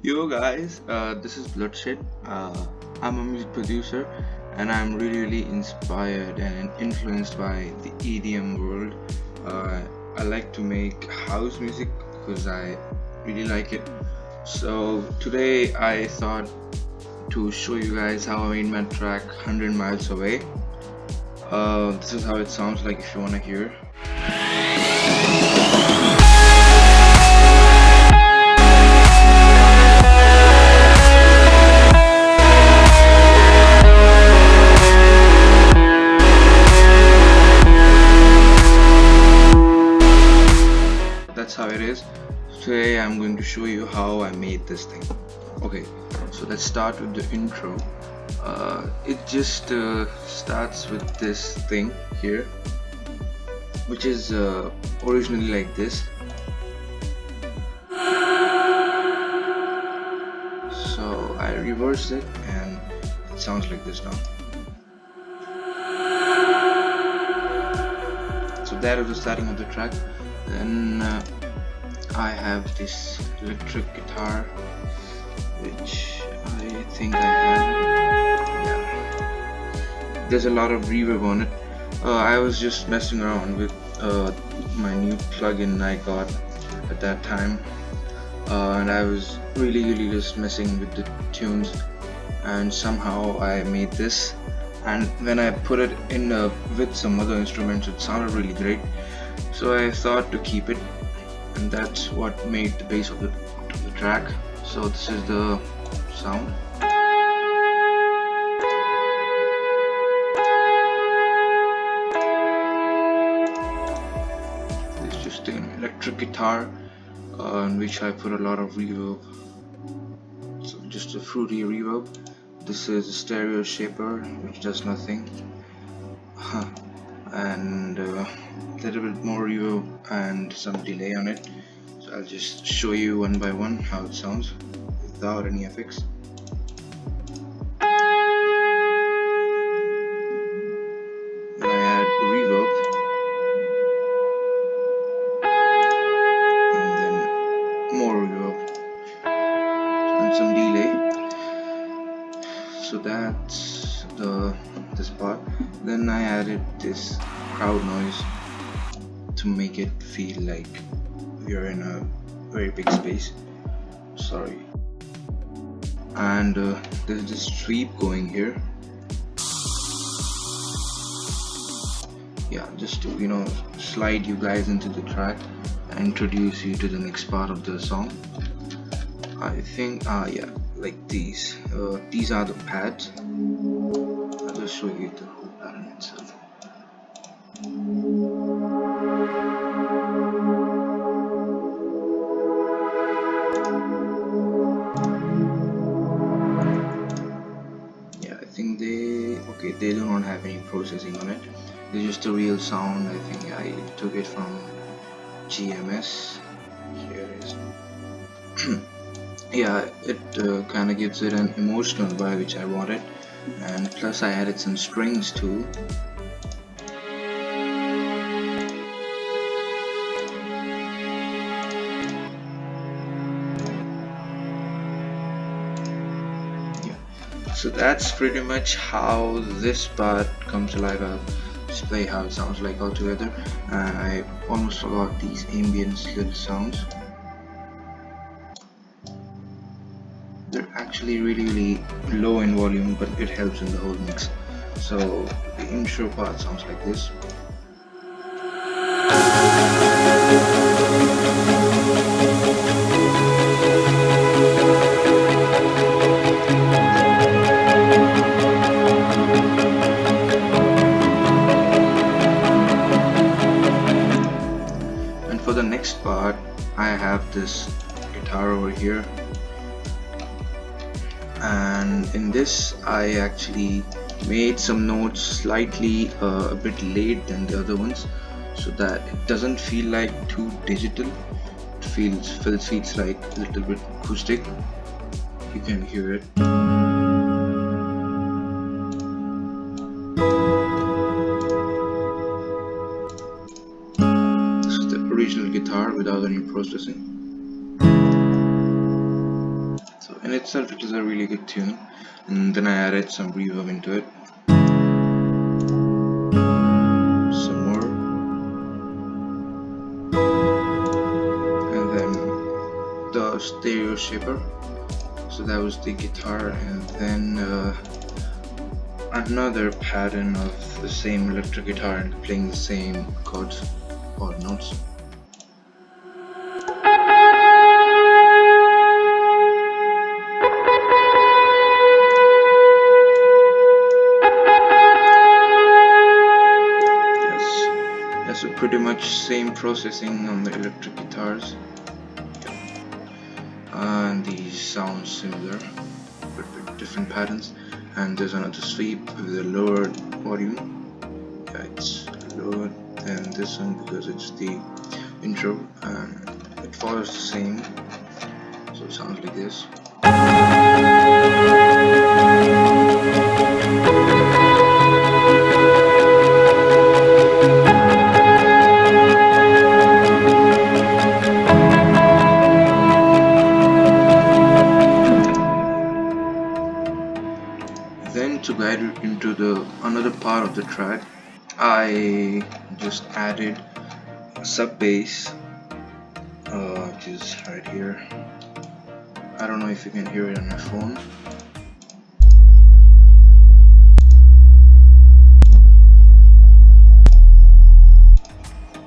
Yo guys, this is Bludshed. I'm a music producer and I'm really inspired and influenced by the EDM world. Uh, I like to make house music because I really like it. So today I thought to show you guys how I made my track 100 Miles Away. This is how it sounds like if you want to hear. That's how it is. Today I'm going to show you how I made this thing. Okay, so let's start with the intro. It just starts with this thing here, which is originally like this. So I reversed it and it sounds like this now. So that is the starting of the track. Then I have this electric guitar, which I think I have. Yeah, there's a lot of reverb on it. I was just messing around with my new plugin I got at that time, and I was really just messing with the tunes, and somehow I made this. And when I put it in with some other instruments, it sounded really great. So I thought to keep it, and that's what made the base of the track. So this is the sound. It's just an electric guitar on which I put a lot of reverb. So just a fruity reverb. This is a stereo shaper which does nothing. And a little bit more reverb and some delay on it. So I'll just show you one by one how it sounds without any effects. When I add reverb and then more reverb and some delay, so that's this part. Then I added this crowd noise to make it feel like you're in a very big space. Sorry. And there's this sweep going here. Yeah, just to slide you guys into the track and introduce you to the next part of the song. I think yeah, like these are the pads. I'll just show you the whole pattern itself. Yeah, I think they do not have any processing on it. It's just a real sound. I think I took it from GMS. Here it is. Yeah, it kind of gives it an emotional vibe which I wanted, and plus I added some strings too. Yeah, so that's pretty much how this part comes alive. I'll display how it sounds like altogether, and I almost forgot these ambient little sounds. They're actually really low in volume, but it helps in the whole mix. So the intro part sounds like this. And for the next part, I have this guitar over here, and in this I actually made some notes slightly a bit late than the other ones, so that it doesn't feel like too digital. It feels like a little bit acoustic. You can hear it. This is the original guitar without any processing. in itself it is a really good tune, and then I added some reverb into it, some more, and then the stereo shaper. So that was the guitar, and then another pattern of the same electric guitar and playing the same chords or notes. Yes, so pretty much same processing on the electric guitars, and these sound similar but with different patterns. And there's another sweep with a lowered volume. Yeah, it's lower than this one because it's the intro, and it follows the same, so it sounds like this. Then to guide it into the another part of the track, I just added a sub bass, which is right here. I don't know if you can hear it on my phone.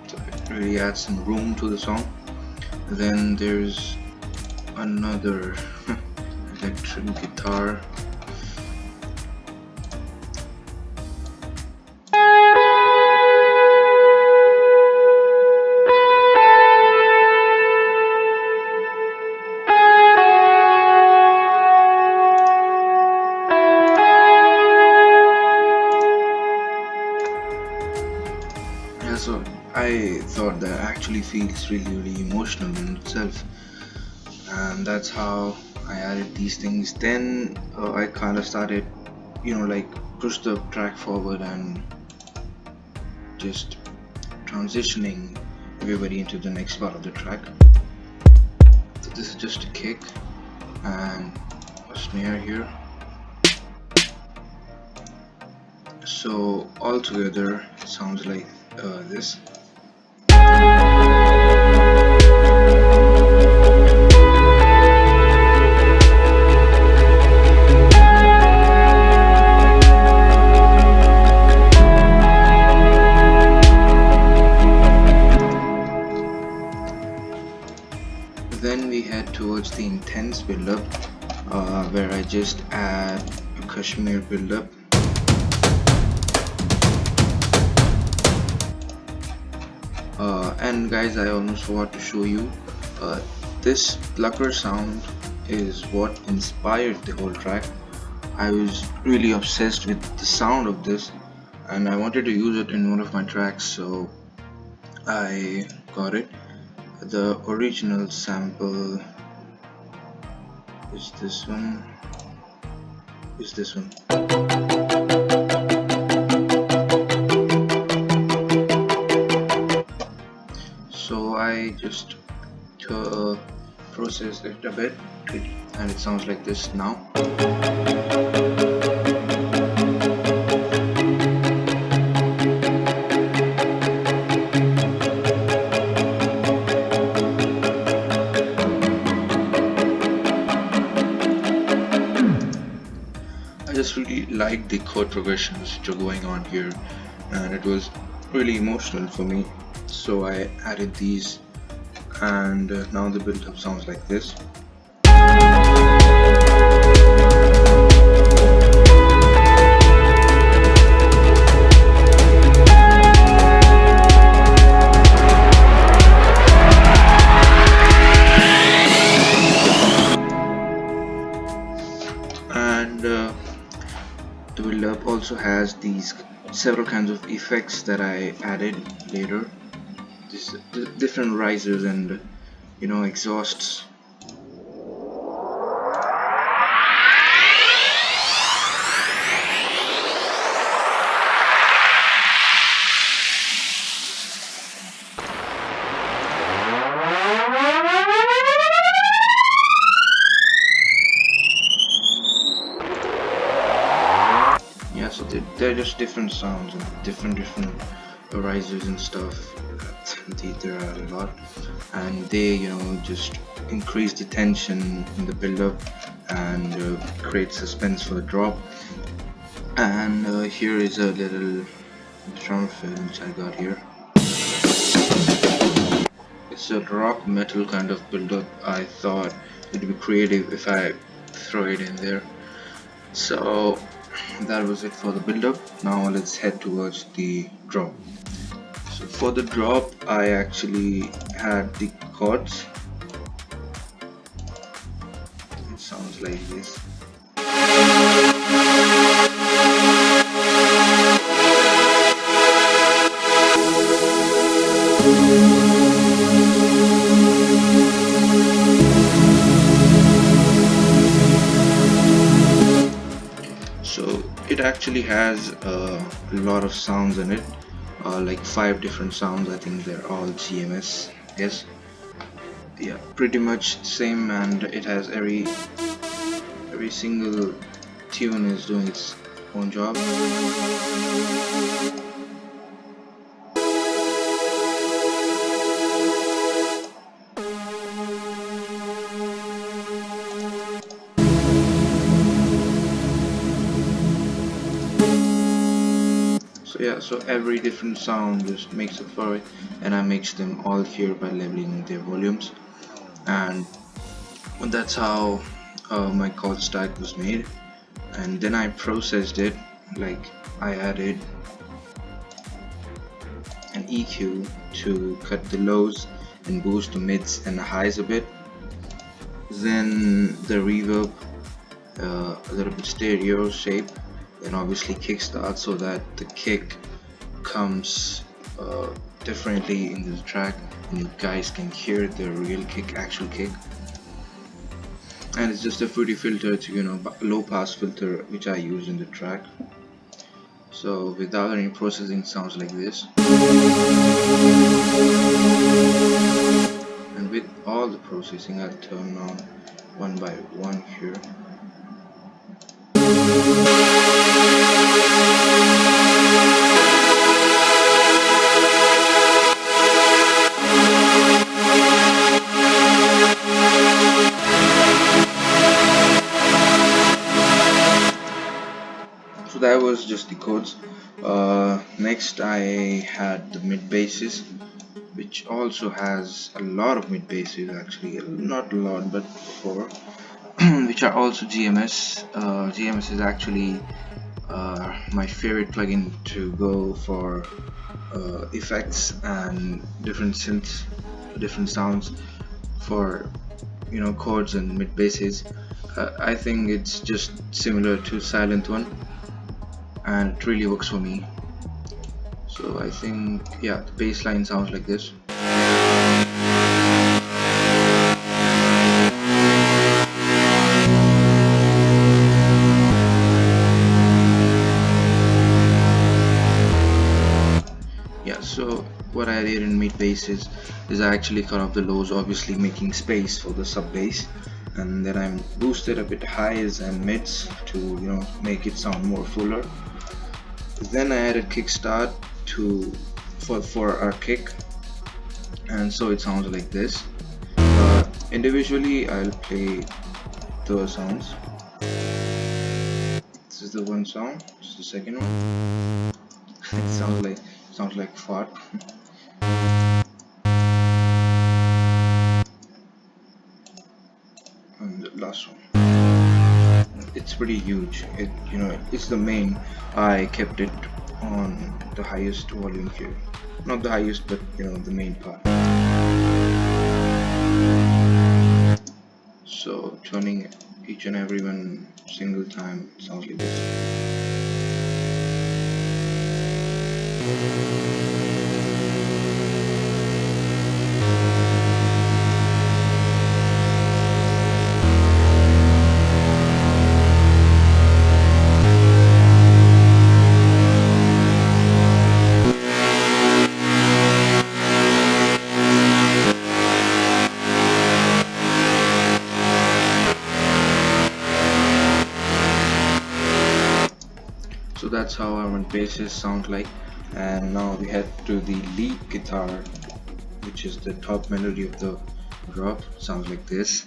So it really adds some room to the song. Then there's another electric guitar. So I thought that actually feels really emotional in itself, and that's how I added these things. Then I kind of started, like push the track forward and just transitioning everybody into the next part of the track. So this is just a kick and a snare here. So all together it sounds like this. Then we head towards the intense build-up, where I just add a Kashmir build-up. And guys, I almost forgot to show you, this plucker sound is what inspired the whole track. I was really obsessed with the sound of this, and I wanted to use it in one of my tracks, so I got it. The original sample is this one. So I just processed it a bit, and it sounds like this now. I just really liked the chord progressions which are going on here, and it was really emotional for me, so I added these, and now the build-up sounds like this. And the build-up also has these several kinds of effects that I added later. These different risers and exhausts. they're just different sounds and different rises and stuff. There are a lot, and they just increase the tension in the build-up and create suspense for the drop. And here is a little drum fill which I got here. It's a rock metal kind of build-up. I thought it'd be creative if I throw it in there. So that was it for the build-up. Now let's head towards the drop. So for the drop, I actually had the chords. It sounds like this. So it actually has a lot of sounds in it, like 5 different sounds. I think they're all GMS. Yes, yeah, pretty much same, and it has every single tune is doing its own job. So every different sound just makes up for it, and I mix them all here by leveling their volumes, and that's how my chord stack was made. And then I processed it, like I added an EQ to cut the lows and boost the mids and the highs a bit, then the reverb, a little bit stereo shape, and obviously kickstart so that the kick comes differently in the track and you guys can hear the real kick, actual kick. And it's just a fruity filter to low pass filter which I use in the track. So without any processing, it sounds like this, and with all the processing I'll turn on one by one here. So that was just the chords. Next I had the mid basses, which also has a lot of mid basses, actually not a lot but 4, which are also GMS. GMS is actually my favorite plugin to go for effects and different synths, different sounds for chords and mid basses. I think it's just similar to Silent One, and it really works for me. So I think, yeah, the bass line sounds like this. Yeah, so what I did in mid basses is I actually cut off the lows, obviously making space for the sub bass, and then I boosted a bit highs and mids to make it sound more fuller. Then I added kickstart for our kick, and so it sounds like this. Individually I'll play the sounds. This is the one sound, this is the second one. It sounds like fart. And the last one, it's pretty huge. It's the main. I kept it on the highest volume here, not the highest, but the main part. So turning each and every one single time sounds like this. So So that's how our basses sound like. And now we head to the lead guitar, which is the top melody of the drop. Sounds like this.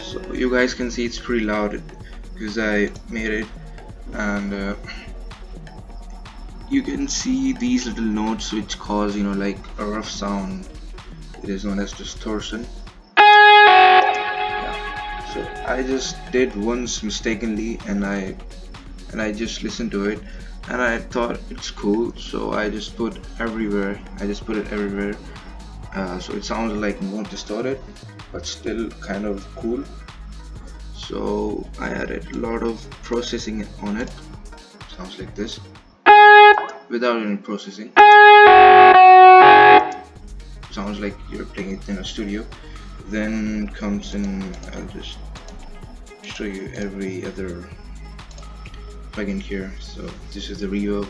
So you guys can see it's pretty loud because I made it, and you can see these little notes which cause, you know, like a rough sound. It is known as distortion. Yeah. So I just did once mistakenly, and I just listened to it, and I thought it's cool, so I just put it everywhere. So it sounds like more distorted, but still kind of cool. So I added a lot of processing on it. Sounds like this without any processing. Sounds like you're playing it in a studio. Then comes in, I'll just show you every other plugin here. So this is the reverb,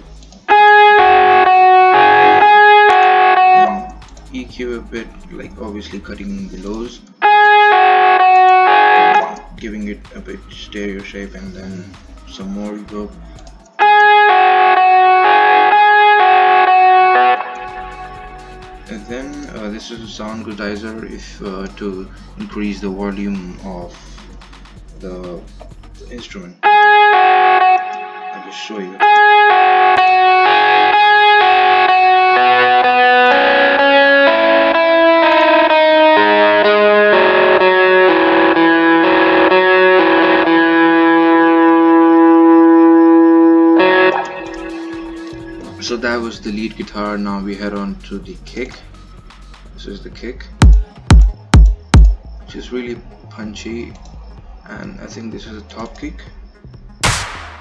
and EQ a bit, like obviously cutting the lows, giving it a bit stereo shape, and then some more reverb. And then this is a sound gradizer if to increase the volume of the instrument. I'll just show you. So that was the lead guitar. Now we head on to the kick. This is the kick, which is really punchy, and I think this is a top kick.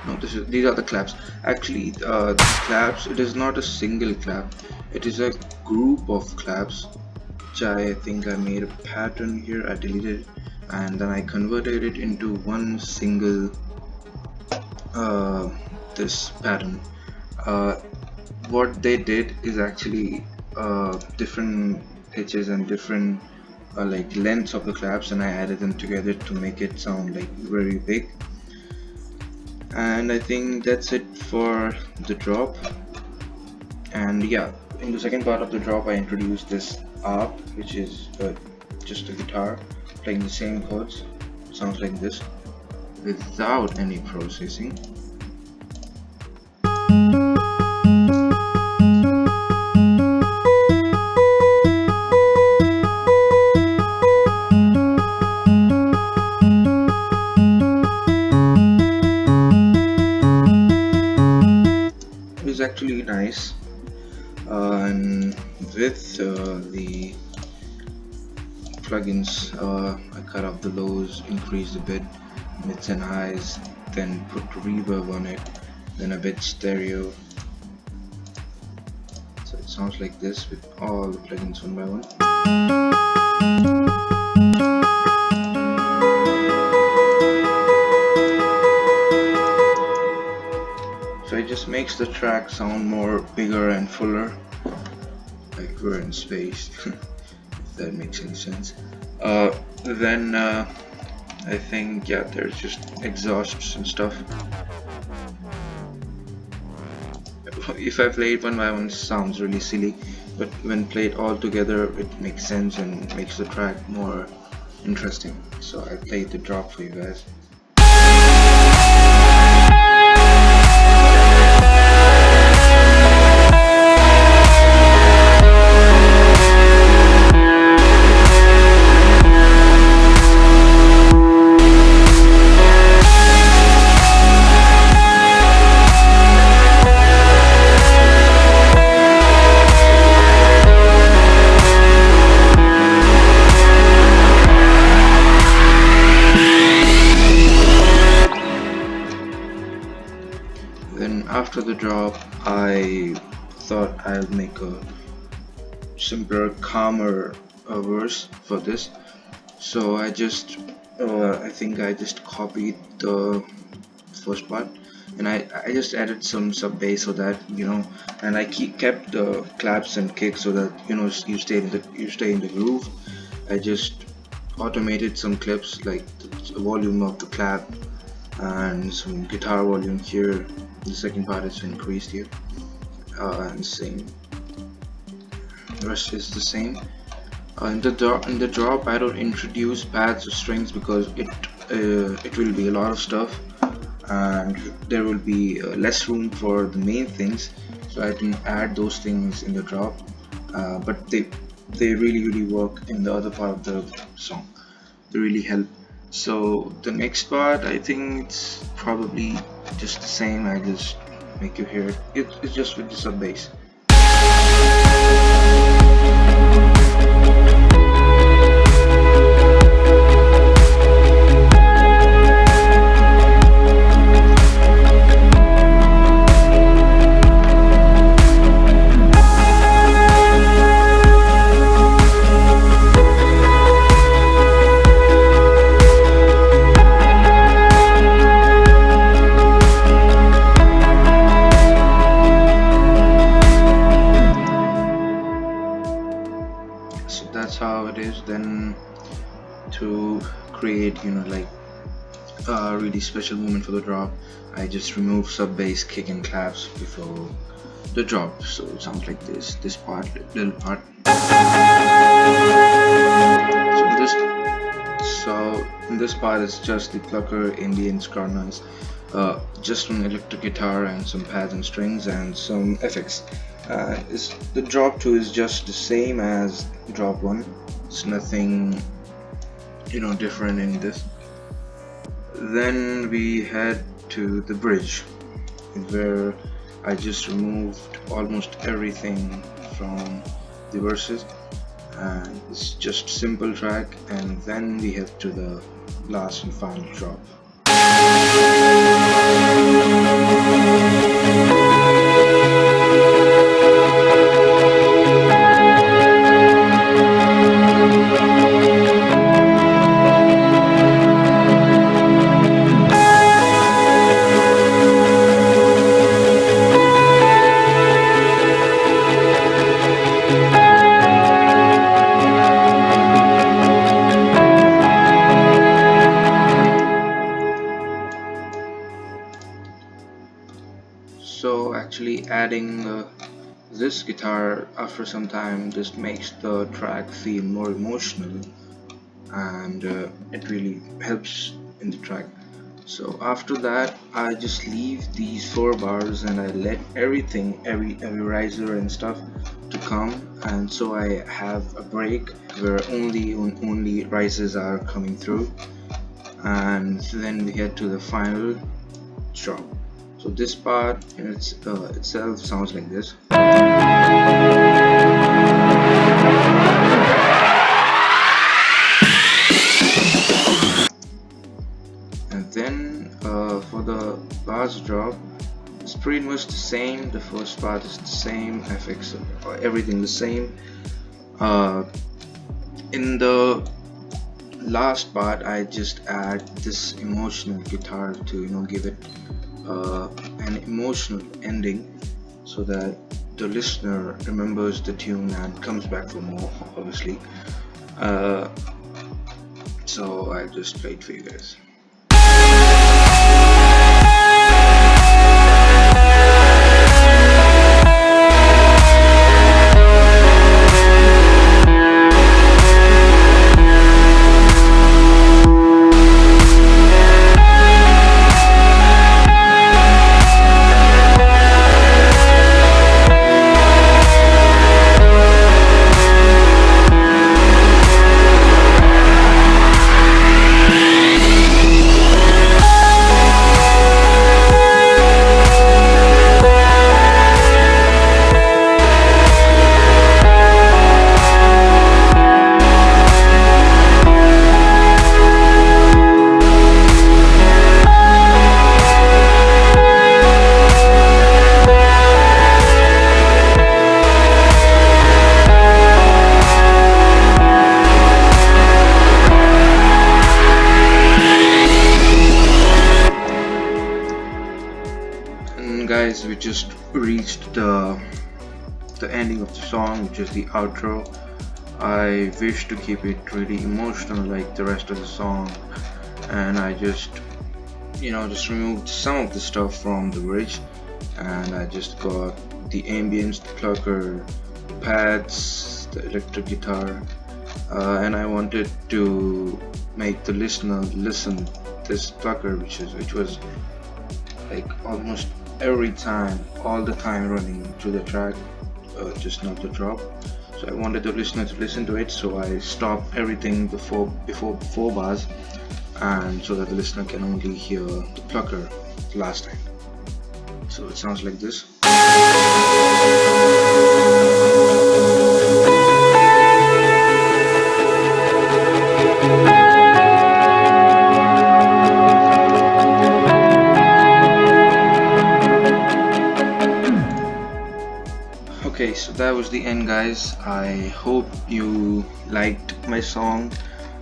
No, these are the claps. Actually, the claps, it is not a single clap. It is a group of claps, which I think I made a pattern here. I deleted it, and then I converted it into one single this pattern. What they did is actually different pitches and different like lengths of the claps, and I added them together to make it sound like very big. And I think that's it for the drop. And yeah, in the second part of the drop I introduced this ARP, which is just a guitar playing the same chords. Sounds like this without any processing. It's actually nice, and with the plugins I cut off the lows, increased a bit mids and highs, then put reverb on it, then a bit stereo. So it sounds like this with all the plugins one by one. So it just makes the track sound more bigger and fuller, like we're in space, if that makes any sense. Then I think, yeah, there's just exhausts and stuff. If I play it one by one, it sounds really silly, but when played all together it makes sense and makes the track more interesting. So I played the drop for you guys. Then after the drop, I thought I'll make a simpler, calmer verse for this. So I think I just copied the first part and I just added some sub bass so that and I kept the claps and kicks so that you stay in the groove. I just automated some clips like the volume of the clap and some guitar volume here. The second part is increased here, and same. The rest is the same. In the drop, I don't introduce pads or strings because it will be a lot of stuff, and there will be less room for the main things, so I can add those things in the drop. But they really work in the other part of the song. They really help. So the next part, I think it's probably just the same. I just make you hear it. It's just with the sub bass. So that's how it is. Then to create like a really special moment for the drop, I just remove sub bass, kick and claps before the drop, so it sounds like this part, little part. So in this part is just the plucker, ambience, crowd noise, just an electric guitar and some pads and strings and some effects. The drop 2 is just the same as drop 1. It's nothing different in this. Then we head to the bridge, where I just removed almost everything from the verses, and it's just simple track. And then we head to the last and final drop. So actually adding this guitar after some time just makes the track feel more emotional, and it really helps in the track. So after that, I just leave these 4 bars and I let everything, every riser and stuff to come, and so I have a break where only rises are coming through, and then we get to the final drop. So this part in itself sounds like this. And then for the last drop, it's pretty much the same. The first part is the same, effects, everything the same. In the last part, I just add this emotional guitar to give it an emotional ending, so that the listener remembers the tune and comes back for more, obviously. So I just played for you guys. we just reached the ending of the song, which is the outro. I wish to keep it really emotional like the rest of the song, and I just just removed some of the stuff from the bridge, and I just got the ambience, the plucker, pads, the electric guitar, and I wanted to make the listener listen this plucker, which was like almost every time, all the time running through the track, just not the drop. So I wanted the listener to listen to it, so I stopped everything before 4 bars, and so that the listener can only hear the plucker last time. So it sounds like this. Okay, so that was the end, guys. I hope you liked my song,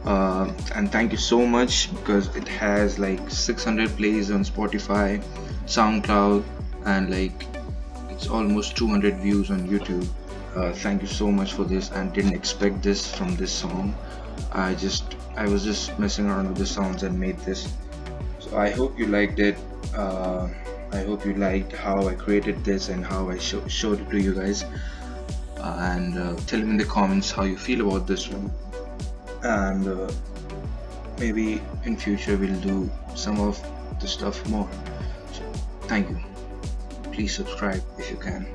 and thank you so much, because it has like 600 plays on Spotify, SoundCloud, and like it's almost 200 views on YouTube. Thank you so much for this, and didn't expect this from this song. I was just messing around with the sounds and made this. So I hope you liked it. I hope you liked how I created this and how I showed it to you guys. And tell me in the comments how you feel about this one. And maybe in future we'll do some of the stuff more. So thank you. Please subscribe if you can.